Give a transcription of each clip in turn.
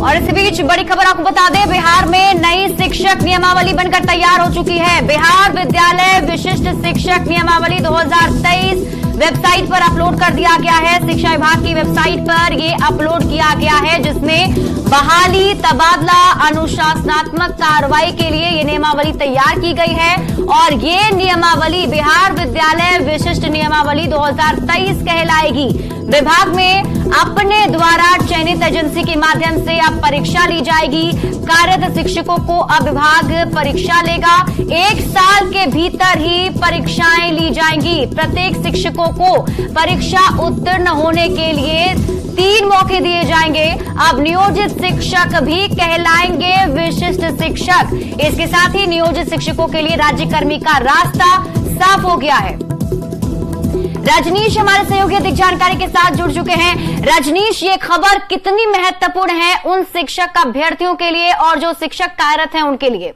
और इसी बीच बड़ी खबर आपको बता दें, बिहार में नई शिक्षक नियमावली बनकर तैयार हो चुकी है। बिहार विद्यालय विशिष्ट शिक्षक नियमावली 2023 वेबसाइट पर अपलोड कर दिया गया है। शिक्षा विभाग की वेबसाइट पर ये अपलोड किया गया है, जिसमें बहाली, तबादला, अनुशासनात्मक कार्रवाई के लिए ये नियमावली तैयार की गई है। और ये नियमावली बिहार विद्यालय विशिष्ट नियमावली 2023 कहलाएगी। विभाग में अपने द्वारा चयनित एजेंसी के माध्यम से अब परीक्षा ली जाएगी। कार्यरत शिक्षकों को अब विभाग परीक्षा लेगा। 1 साल के भीतर ही परीक्षाएं ली जाएंगी। प्रत्येक शिक्षकों को परीक्षा उत्तीर्ण होने के लिए 3 मौके दिए जाएंगे। अब नियोजित शिक्षक भी कहलाएंगे विशिष्ट शिक्षक। इसके साथ ही नियोजित शिक्षकों के लिए राज्यकर्मी का रास्ता साफ हो गया है। रजनीश हमारे सहयोगी अधिक जानकारी के साथ जुड़ चुके हैं। रजनीश, ये खबर कितनी महत्वपूर्ण है उन शिक्षक अभ्यर्थियों के लिए और जो शिक्षक कार्यरत हैं उनके लिए?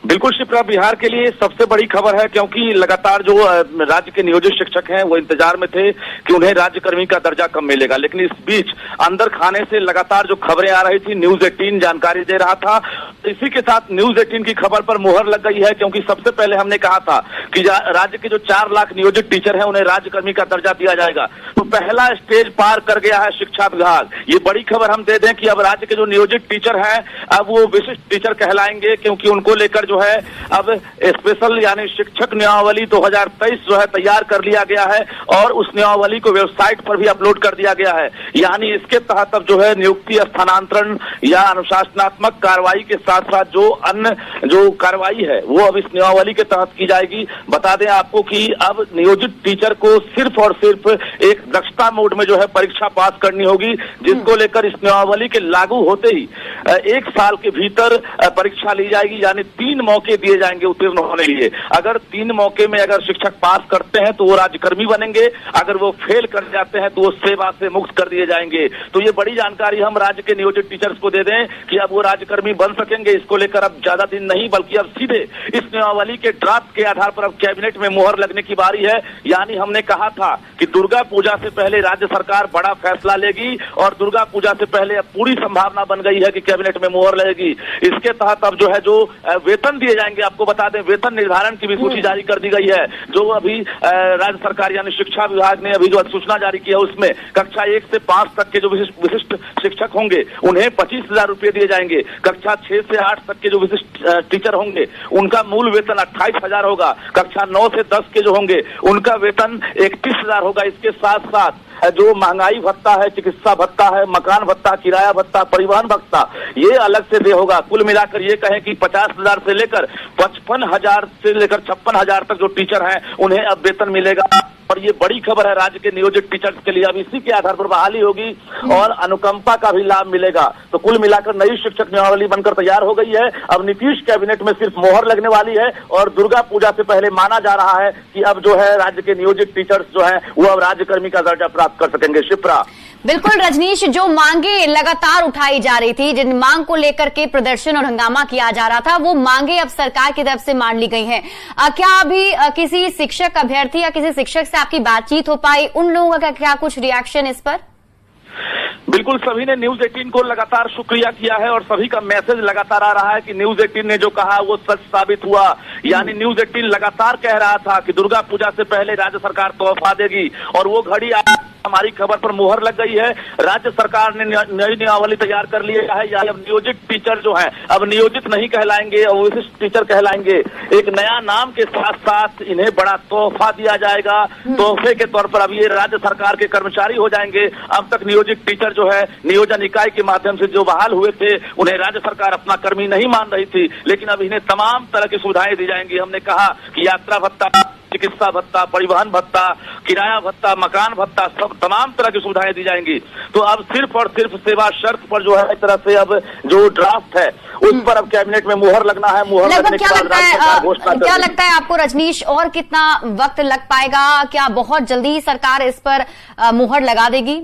बिल्कुल शिप्रा, बिहार के लिए सबसे बड़ी खबर है, क्योंकि लगातार जो राज्य के नियोजित शिक्षक हैं वो इंतजार में थे कि उन्हें राज्यकर्मी का दर्जा कब मिलेगा। लेकिन इस बीच अंदर खाने से लगातार जो खबरें आ रही थी, न्यूज 18 जानकारी दे रहा था। इसी के साथ न्यूज 18 की खबर पर मुहर लग गई है, क्योंकि सबसे पहले हमने कहा था कि राज्य के जो 4 लाख नियोजित टीचर हैं उन्हें राज्यकर्मी का दर्जा दिया जाएगा। तो पहला स्टेज पार कर गया है शिक्षा विभाग। ये बड़ी खबर हम दे दें कि अब राज्य के जो नियोजित टीचर हैं अब वो विशिष्ट टीचर कहलाएंगे, क्योंकि उनको लेकर जो है अब स्पेशल यानी शिक्षक नियमावली 2023 जो है तैयार कर लिया गया है और उस नियमावली को वेबसाइट पर भी अपलोड कर दिया गया है। यानी इसके तहत अब जो है नियुक्ति, स्थानांतरण या अनुशासनात्मक कार्रवाई के साथ साथ जो अन्य जो कार्रवाई है वो अब इस नियमावली के तहत की जाएगी। बता दें आपको कि अब नियोजित टीचर को सिर्फ और सिर्फ एक दक्षता मोड में जो है परीक्षा पास करनी होगी, जिसको लेकर इस नियमावली के लागू होते ही 1 साल के भीतर परीक्षा ली जाएगी। यानी 3 मौके दिए जाएंगे उत्तीर्ण होने के लिए। अगर 3 मौके में अगर शिक्षक पास करते हैं तो वो राज्यकर्मी बनेंगे, अगर वो फेल कर जाते हैं तो वो सेवा से मुक्त कर दिए जाएंगे। तो ये बड़ी जानकारी हम राज्य के नियोजित टीचर्स को दे दें कि अब वो राज्यकर्मी बन सकेंगे। इसको लेकर अब ज्यादा दिन नहीं, बल्कि अब सीधे इस नियमावली के ड्राफ्ट के आधार पर अब कैबिनेट में मुहर लगने की बारी है। यानी हमने कहा था कि दुर्गा पूजा से पहले राज्य सरकार बड़ा फैसला लेगी और दुर्गा पूजा से पहले अब पूरी संभावना बन गई है कि कैबिनेट में मुहर लगेगी। इसके तहत अब जो है जो वेतन दिए जाएंगे, आपको बता दें वेतन निर्धारण की भी सूची जारी कर दी गई है। जो अभी राज्य सरकार यानी शिक्षा विभाग ने अभी जो सूचना जारी की है उसमें कक्षा 1 से 5 तक के जो विशिष्ट शिक्षक होंगे उन्हें 25,000 रुपए दिए जाएंगे। कक्षा 6 से 8 तक के जो विशिष्ट टीचर होंगे उनका मूल वेतन 28,000 होगा। कक्षा 9 से 10 के जो होंगे उनका वेतन 31,000 होगा। इसके साथ साथ जो महंगाई भत्ता है, चिकित्सा भत्ता है, मकान भत्ता, किराया भत्ता, परिवहन भत्ता, ये अलग से दे होगा। कुल मिलाकर ये कहें कि 50,000 से लेकर 55,000 से लेकर 56,000 तक जो टीचर हैं उन्हें अब वेतन मिलेगा। और ये बड़ी खबर है राज्य के नियोजित टीचर्स के लिए। अब इसी के आधार पर बहाली होगी और अनुकंपा का भी लाभ मिलेगा। तो कुल मिलाकर नई शिक्षक नियमावली बनकर तैयार हो गई है। अब नीतीश कैबिनेट में सिर्फ मोहर लगने वाली है और दुर्गा पूजा से पहले माना जा रहा है कि अब जो है राज्य के नियोजित टीचर्स जो है वो अब राज्यकर्मी का दर्जा प्राप्त कर सकेंगे। शिप्रा, बिल्कुल रजनीश, जो मांगे लगातार उठाई जा रही थी, जिन मांग को लेकर के प्रदर्शन और हंगामा किया जा रहा था, वो मांगे अब सरकार की तरफ से मान ली गई हैं। क्या अभी किसी शिक्षक अभ्यर्थी या किसी शिक्षक से आपकी बातचीत हो पाई? उन लोगों का क्या कुछ रिएक्शन इस पर? बिल्कुल, सभी ने न्यूज 18 को लगातार शुक्रिया किया है और सभी का मैसेज लगातार आ रहा है कि न्यूज 18 ने जो कहा वो सच साबित हुआ। यानी न्यूज 18 लगातार कह रहा था कि दुर्गा पूजा से पहले राज्य सरकार तोहफा देगी और वो घड़ी हमारी खबर पर मुहर लग गई है। राज्य सरकार ने नई नियमावली तैयार कर ली है। या अब नियोजित टीचर जो हैं अब नियोजित नहीं कहलाएंगे और विशिष्ट टीचर कहलाएंगे। एक नया नाम के साथ साथ इन्हें बड़ा तोहफा दिया जाएगा। तोहफे के तौर पर अब ये राज्य सरकार के कर्मचारी हो जाएंगे। अब तक नियोजित टीचर जो है नियोजन इकाई के माध्यम से जो बहाल हुए थे उन्हें राज्य सरकार अपना कर्मी नहीं मान रही थी, लेकिन अब इन्हें तमाम तरह की सुविधाएं दी जाएंगी। हमने कहा कि यात्रा भत्ता, चिकित्सा भत्ता, परिवहन भत्ता, किराया भत्ता, मकान भत्ता, सब तमाम तरह की सुविधाएं दी जाएंगी। तो अब सिर्फ और सिर्फ सेवा शर्त पर जो है एक तरह से अब जो ड्राफ्ट है उस पर अब कैबिनेट में मुहर लगना है। मुहर लगने के बाद राज्य सरकार घोषणा करेगी। क्या लगता है आपको रजनीश, और कितना वक्त लग पाएगा? क्या बहुत जल्दी सरकार इस पर मुहर लगा देगी?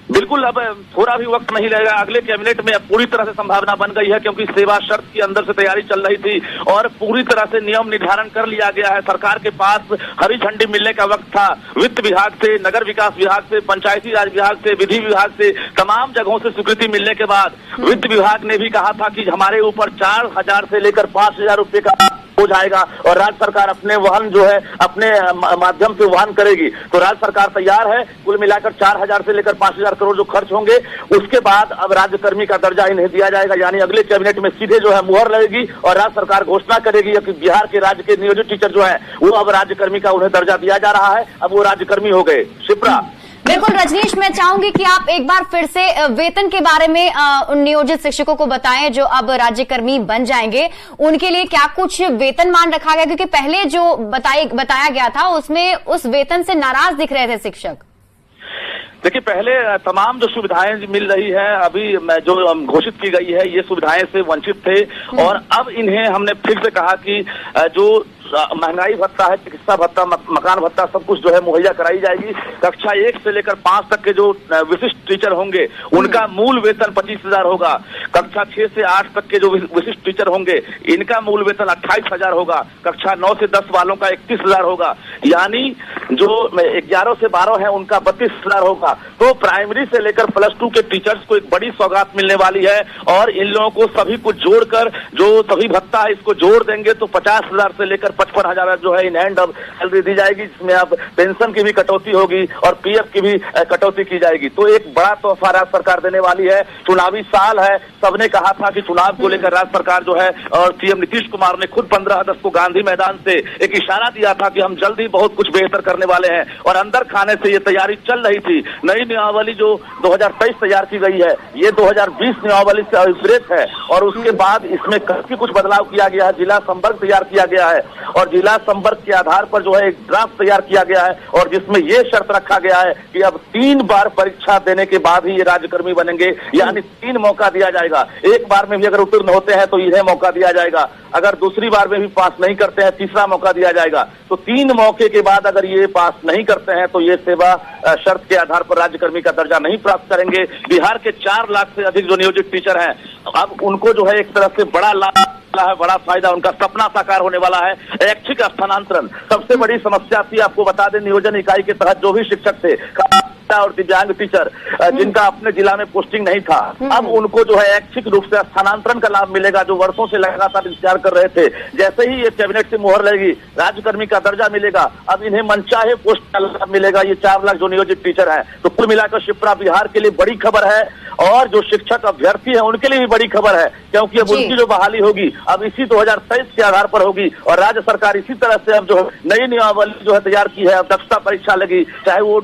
बिल्कुल, अब थोड़ा भी वक्त नहीं लगेगा। अगले कैबिनेट में अब पूरी तरह से संभावना बन गई है, क्योंकि सेवा शर्त के अंदर से तैयारी चल रही थी और पूरी तरह से नियम निर्धारण कर लिया गया है। सरकार के पास हरी झंडी मिलने का वक्त था। वित्त विभाग से, नगर विकास विभाग से, पंचायती राज विभाग से, विधि विभाग से, तमाम जगहों से स्वीकृति मिलने के बाद वित्त विभाग ने भी कहा था कि हमारे ऊपर 4,000 से लेकर 5,000 रुपए का हो जाएगा और राज्य सरकार अपने वहन जो है अपने माध्यम से वहन करेगी। तो राज्य सरकार तैयार है। कुल मिलाकर 4,000 से लेकर 5,000 करोड़ जो खर्च होंगे, उसके बाद अब राज्यकर्मी का दर्जा इन्हें दिया जाएगा। यानी अगले कैबिनेट में सीधे जो है मुहर लगेगी और राज्य सरकार घोषणा करेगी कि बिहार के राज्य के नियोजित टीचर जो है वो अब राज्यकर्मी का उन्हें दर्जा दिया जा रहा है। अब वो राज्यकर्मी हो गए। शिप्रा। बिल्कुल रजनीश, मैं चाहूंगी कि आप एक बार फिर से वेतन के बारे में उन नियोजित शिक्षकों को बताएं जो अब राज्यकर्मी बन जाएंगे। उनके लिए क्या कुछ वेतनमान रखा गया, क्योंकि पहले जो बताया गया था उसमें उस वेतन से नाराज दिख रहे थे शिक्षक। देखिए, पहले तमाम जो सुविधाएं मिल रही है, अभी जो घोषित की गई है, ये सुविधाएं से वंचित थे और अब इन्हें हमने फिर से कहा कि जो महंगाई भत्ता है, चिकित्सा भत्ता, मकान भत्ता, सब कुछ जो है मुहैया कराई जाएगी। कक्षा 1 से लेकर 5 तक के जो विशिष्ट टीचर होंगे उनका मूल वेतन 25,000 होगा। कक्षा 6 से 8 तक के जो विशिष्ट टीचर होंगे इनका मूल वेतन 28,000 होगा। कक्षा 9 से 10 वालों का 31,000 होगा। यानी जो 11 से 12 है उनका 32,000 होगा। तो प्राइमरी से लेकर +2 के टीचर्स को एक बड़ी सौगात मिलने वाली है और इन लोगों को सभी को जोड़कर जो सभी भत्ता है इसको जोड़ देंगे तो 50,000 से लेकर 55,000 जो है इन हैंड अब सैलरी दी जाएगी, जिसमें अब पेंशन की भी कटौती होगी और पीएफ की भी कटौती की जाएगी। तो एक बड़ा तोहफा राज्य सरकार देने वाली है। चुनावी साल है, सबने कहा था कि चुनाव को लेकर राज्य सरकार जो है और सीएम नीतीश कुमार ने खुद 15 अगस्त को गांधी मैदान से एक इशारा दिया था कि हम जल्द ही बहुत कुछ बेहतर करने वाले हैं और अंदर खाने से ये तैयारी चल रही थी। नई नियमावली जो 2023 तैयार की गई है, ये 2020 नियमावली से अभिप्रेत है और उसके बाद इसमें काफी कुछ बदलाव किया गया है। जिला संवर्ग तैयार किया गया है और जिला संवर्ग के आधार पर जो है एक ड्राफ्ट तैयार किया गया है और जिसमें यह शर्त रखा गया है कि अब 3 बार परीक्षा देने के बाद ही ये राज्यकर्मी बनेंगे। यानी 3 मौका दिया जाएगा। एक बार में भी अगर उत्तीर्ण होते हैं तो इन्हें मौका दिया जाएगा, अगर दूसरी बार में भी पास नहीं करते हैं तीसरा मौका दिया जाएगा। तो 3 मौके के बाद अगर ये पास नहीं करते हैं तो ये सेवा शर्त के आधार पर राज्यकर्मी का दर्जा नहीं प्राप्त करेंगे। बिहार के 4 लाख से अधिक जो नियोजित टीचर हैं अब उनको जो है एक तरह से बड़ा लाभ है, बड़ा फायदा, उनका सपना साकार होने वाला है। ऐच्छिक स्थानांतरण सबसे बड़ी समस्या थी। आपको बता दें, नियोजन इकाई के तहत जो भी शिक्षक थे और दिव्यांग टीचर जिनका अपने जिला में पोस्टिंग नहीं था, अब उनको जो है ऐच्छिक रूप से स्थानांतरण का लाभ मिलेगा, जो वर्षों से लगातार इंतजार कर रहे थे। जैसे ही ये कैबिनेट से मुहर लगेगी, राज्यकर्मी का दर्जा मिलेगा, अब इन्हें मनचाहे पोस्ट का लाभ मिलेगा। ये 4 लाख जो नियोजित टीचर हैं। तो कुल मिलाकर शिप्रा, बिहार के लिए बड़ी खबर है और जो शिक्षक अभ्यर्थी हैं उनके लिए भी बड़ी खबर है, क्योंकि अब उनकी जो बहाली होगी अब इसी 2023 के आधार पर होगी और राज्य सरकार इसी तरह से अब जो नई नियमावली जो है तैयार की है। अब दक्षता परीक्षा लगी, चाहे वो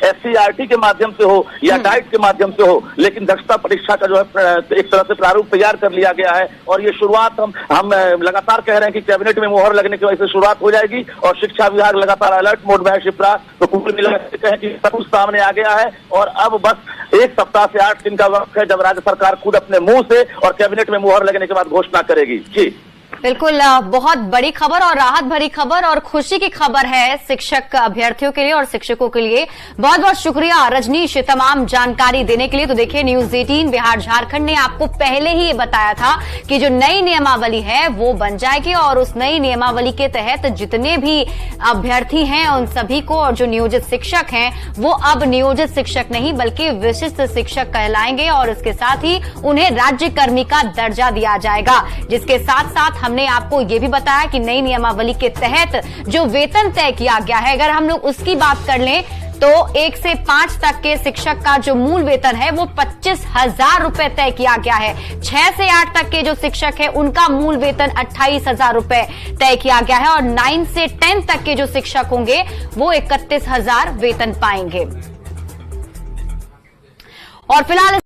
SCRT के माध्यम से हो या डाइट के माध्यम से हो, लेकिन दक्षता परीक्षा का जो है एक तरह से प्रारूप तैयार कर लिया गया है और ये शुरुआत हम लगातार कह रहे हैं कि कैबिनेट में मुहर लगने की वजह से शुरुआत हो जाएगी और शिक्षा विभाग लगातार अलर्ट मोड में है। शिप्रा, तो कुल मिलाकर कहें कि सब कुछ सामने आ गया है और अब बस 1 सप्ताह से 8 दिन का वक्त है जब राज्य सरकार खुद अपने मुंह से और कैबिनेट में मुहर लगने के बाद घोषणा करेगी। जी बिल्कुल, बहुत बड़ी खबर और राहत भरी खबर और खुशी की खबर है शिक्षक अभ्यर्थियों के लिए और शिक्षकों के लिए। बहुत बहुत शुक्रिया रजनीश तमाम जानकारी देने के लिए। तो देखिए, न्यूज़ 18 बिहार झारखंड ने आपको पहले ही ये बताया था कि जो नई नियमावली है वो बन जाएगी और उस नई नियमावली के तहत जितने भी अभ्यर्थी हैं उन सभी को और जो नियोजित शिक्षक हैं वो अब नियोजित शिक्षक नहीं बल्कि विशिष्ट शिक्षक कहलाएंगे और इसके साथ ही उन्हें राज्यकर्मी का दर्जा दिया जाएगा। जिसके साथ साथ हमने आपको ये भी बताया कि नई नियमावली के तहत जो वेतन तय किया गया है, अगर हम लोग उसकी बात कर लें तो 1 से 5 तक के शिक्षक का जो मूल वेतन है वो 25,000 रुपए तय किया गया है। 6 से 8 तक के जो शिक्षक है उनका मूल वेतन 28,000 रुपए तय किया गया है और 9 से 10 तक के जो शिक्षक होंगे वो 31,000 वेतन पाएंगे। और फिलहाल